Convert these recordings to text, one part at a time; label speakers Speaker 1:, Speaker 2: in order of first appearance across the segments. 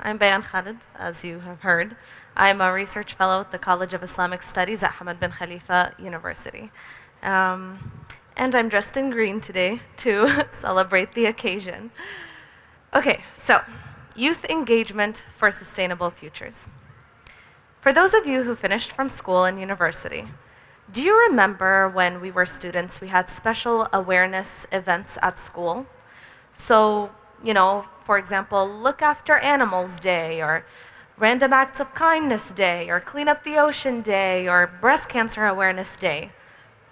Speaker 1: I'm Bayan Khaled, as you have heard. I'm a research fellow at the College of Islamic Studies at Hamad Bin Khalifa University. And I'm dressed in green today to celebrate the occasion. Okay, so youth engagement for sustainable futures. For those of you who finished from school and university, do you remember when we were students, we had special awareness events at school? So, for example, Look After Animals Day, or Random Acts of Kindness Day, or Clean Up the Ocean Day, or Breast Cancer Awareness Day.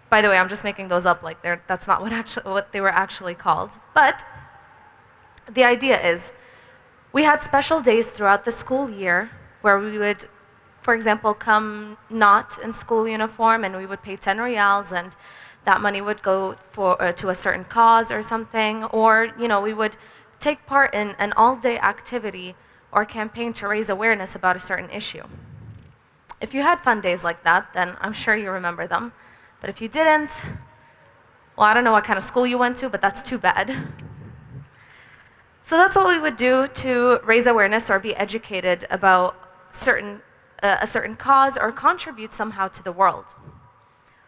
Speaker 1: By the way, I'm just making those up, like that's not what they were actually called. But the idea is, we had special days throughout the school year where we would, for example, come not in school uniform, and we would pay 10 riyals, and that money would go to a certain cause or something. Or we would take part in an all-day activity or campaign to raise awareness about a certain issue. If you had fun days like that, then I'm sure you remember them. But if you didn't, well, I don't know what kind of school you went to, but that's too bad. So that's what we would do to raise awareness or be educated about a certain cause or contribute somehow to the world.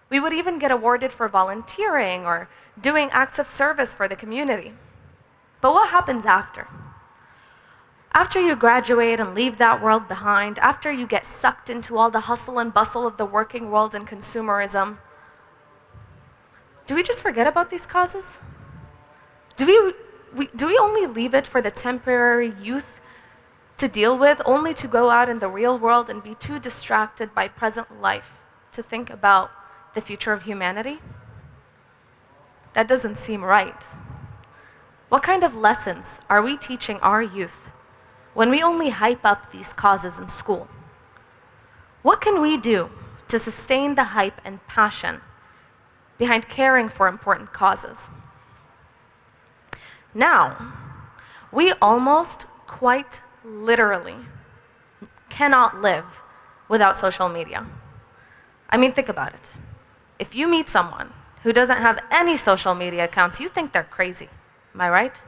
Speaker 1: We would even get awarded for volunteering or doing acts of service for the community. But what happens after? After you graduate and leave that world behind, after you get sucked into all the hustle and bustle of the working world and consumerism, do we just forget about these causes? Do we only leave it for the temporary youth to deal with, only to go out in the real world and be too distracted by present life to think about the future of humanity? That doesn't seem right. What kind of lessons are we teaching our youth when we only hype up these causes in school? What can we do to sustain the hype and passion behind caring for important causes? Now, we almost quite literally cannot live without social media. I mean, think about it. If you meet someone who doesn't have any social media accounts, you think they're crazy. Am I right?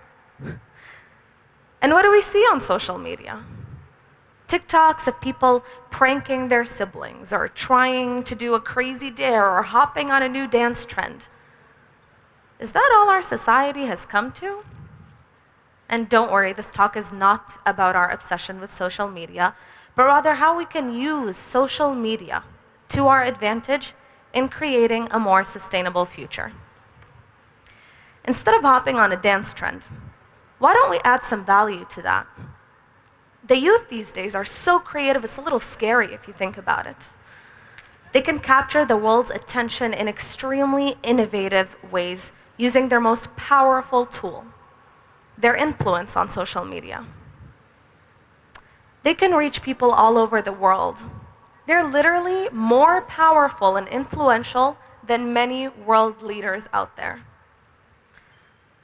Speaker 1: And what do we see on social media? TikToks of people pranking their siblings, or trying to do a crazy dare, or hopping on a new dance trend. Is that all our society has come to? And don't worry, this talk is not about our obsession with social media, but rather how we can use social media to our advantage in creating a more sustainable future. Instead of hopping on a dance trend, why don't we add some value to that? The youth these days are so creative, it's a little scary if you think about it. They can capture the world's attention in extremely innovative ways using their most powerful tool, their influence on social media. They can reach people all over the world. They're literally more powerful and influential than many world leaders out there.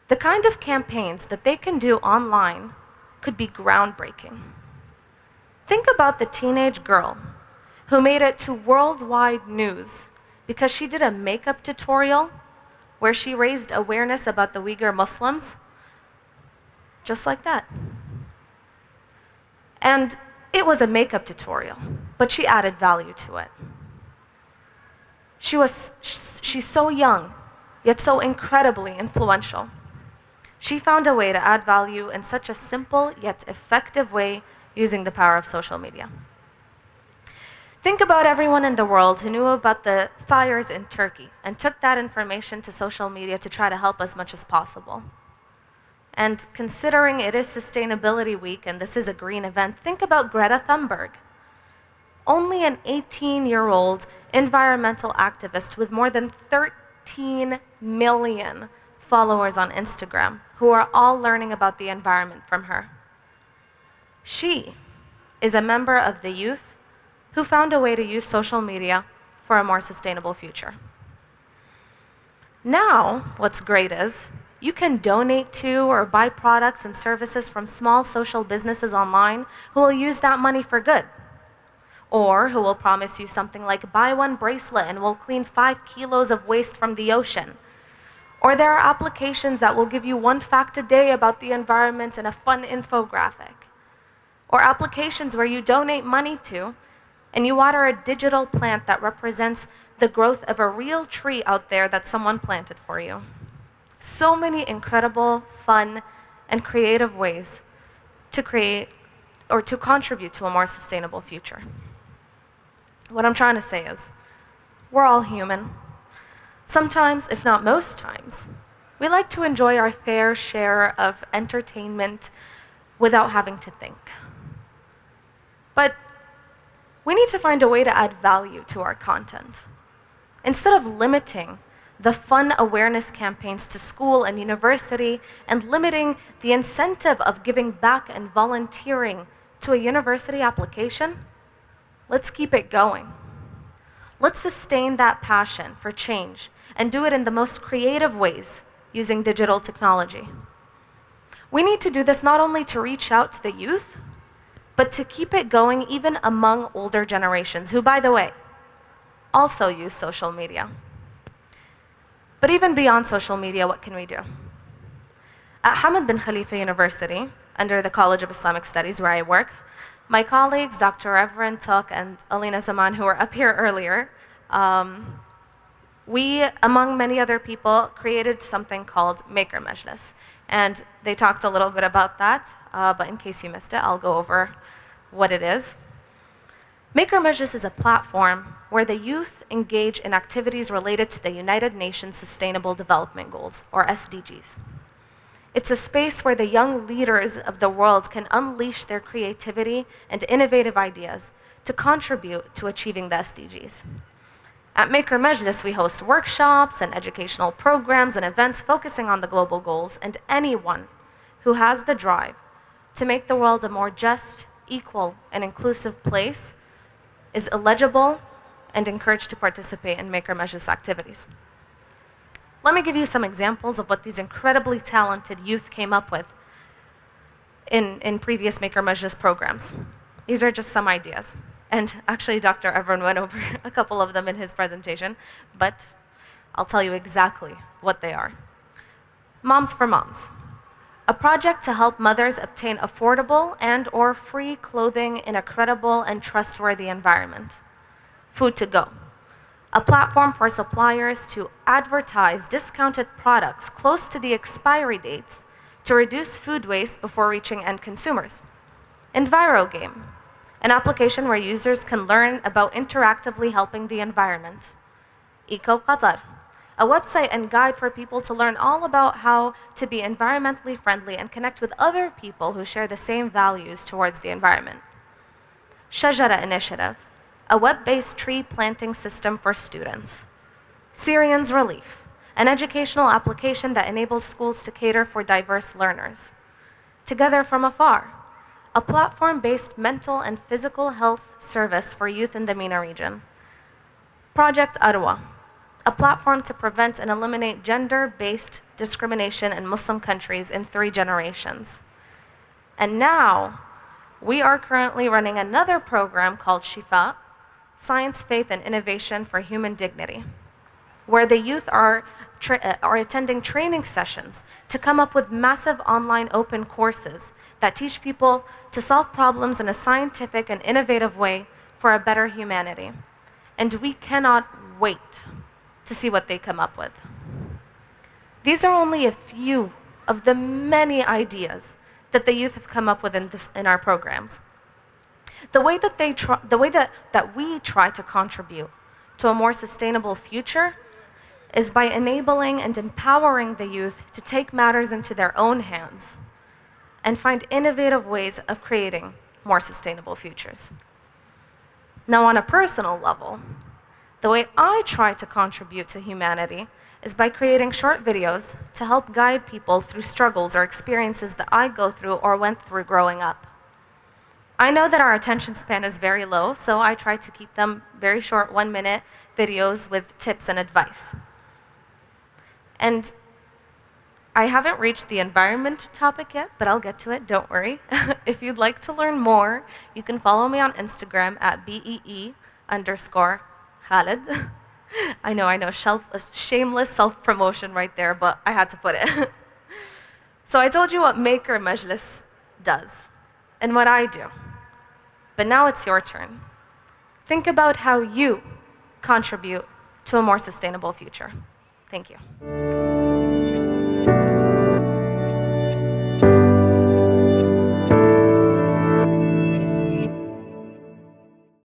Speaker 1: The kind of campaigns that they can do online could be groundbreaking. Think about the teenage girl who made it to worldwide news because she did a makeup tutorial where she raised awareness about the Uyghur Muslims, just like that. And it was a makeup tutorial, but she added value to it. She's so young, yet so incredibly influential. She found a way to add value in such a simple yet effective way using the power of social media. Think about everyone in the world who knew about the fires in Turkey and took that information to social media to try to help as much as possible. And considering it is Sustainability Week and this is a green event, think about Greta Thunberg. Only an 18-year-old environmental activist with more than 13 million followers on Instagram who are all learning about the environment from her. She is a member of the youth who found a way to use social media for a more sustainable future. Now, what's great is you can donate to or buy products and services from small social businesses online who will use that money for good, or who will promise you something like buy one bracelet and we'll clean 5 kilos of waste from the ocean. Or there are applications that will give you 1 fact a day about the environment and a fun infographic. or applications where you donate money to and you water a digital plant that represents the growth of a real tree out there that someone planted for you. So many incredible, fun, and creative ways to create or to contribute to a more sustainable future. What I'm trying to say is, we're all human. Sometimes, if not most times, we like to enjoy our fair share of entertainment without having to think. But we need to find a way to add value to our content. Instead of limiting the fun awareness campaigns to school and university and limiting the incentive of giving back and volunteering to a university application, let's keep it going. Let's sustain that passion for change and do it in the most creative ways using digital technology. We need to do this not only to reach out to the youth, but to keep it going even among older generations, who, by the way, also use social media. But even beyond social media, what can we do? At Hamad Bin Khalifa University, under the College of Islamic Studies where I work, my colleagues, Dr. Reverend Tuk and Alina Zaman, who were up here earlier, we, among many other people, created something called Maker Majlis. And they talked a little bit about that, but in case you missed it, I'll go over what it is. Maker Majlis is a platform where the youth engage in activities related to the United Nations Sustainable Development Goals, or SDGs. It's a space where the young leaders of the world can unleash their creativity and innovative ideas to contribute to achieving the SDGs. At Maker Majlis, we host workshops and educational programs and events focusing on the global goals, and anyone who has the drive to make the world a more just, equal, and inclusive place is eligible and encouraged to participate in Maker Majlis activities. Let me give you some examples of what these incredibly talented youth came up with in previous Maker Majlis programs. These are just some ideas. And actually, Dr. Everin went over a couple of them in his presentation, but I'll tell you exactly what they are. Moms for Moms, a project to help mothers obtain affordable and/or free clothing in a credible and trustworthy environment. Food to Go, a platform for suppliers to advertise discounted products close to the expiry dates to reduce food waste before reaching end consumers. EnviroGame, an application where users can learn about interactively helping the environment. Eco Qatar, a website and guide for people to learn all about how to be environmentally friendly and connect with other people who share the same values towards the environment. Shajara Initiative, a web-based tree planting system for students. Syrians Relief, an educational application that enables schools to cater for diverse learners. Together from Afar, a platform-based mental and physical health service for youth in the MENA region. Project Arwa, a platform to prevent and eliminate gender-based discrimination in Muslim countries in 3 generations. And now, we are currently running another program called Shifa, Science, Faith, and Innovation for Human Dignity, where the youth are attending training sessions to come up with massive online open courses that teach people to solve problems in a scientific and innovative way for a better humanity. And we cannot wait to see what they come up with. These are only a few of the many ideas that the youth have come up with in our programs. The way that we try to contribute to a more sustainable future is by enabling and empowering the youth to take matters into their own hands and find innovative ways of creating more sustainable futures. Now, on a personal level, the way I try to contribute to humanity is by creating short videos to help guide people through struggles or experiences that I go through or went through growing up. I know that our attention span is very low, so I try to keep them very short 1-minute videos with tips and advice. And I haven't reached the environment topic yet, but I'll get to it, don't worry. If you'd like to learn more, you can follow me on Instagram at BEE_Khaled. I know, shameless self-promotion right there, but I had to put it. So I told you what Maker Majlis does. in what I do. But now it's your turn. Think about how you contribute to a more sustainable future. Thank you.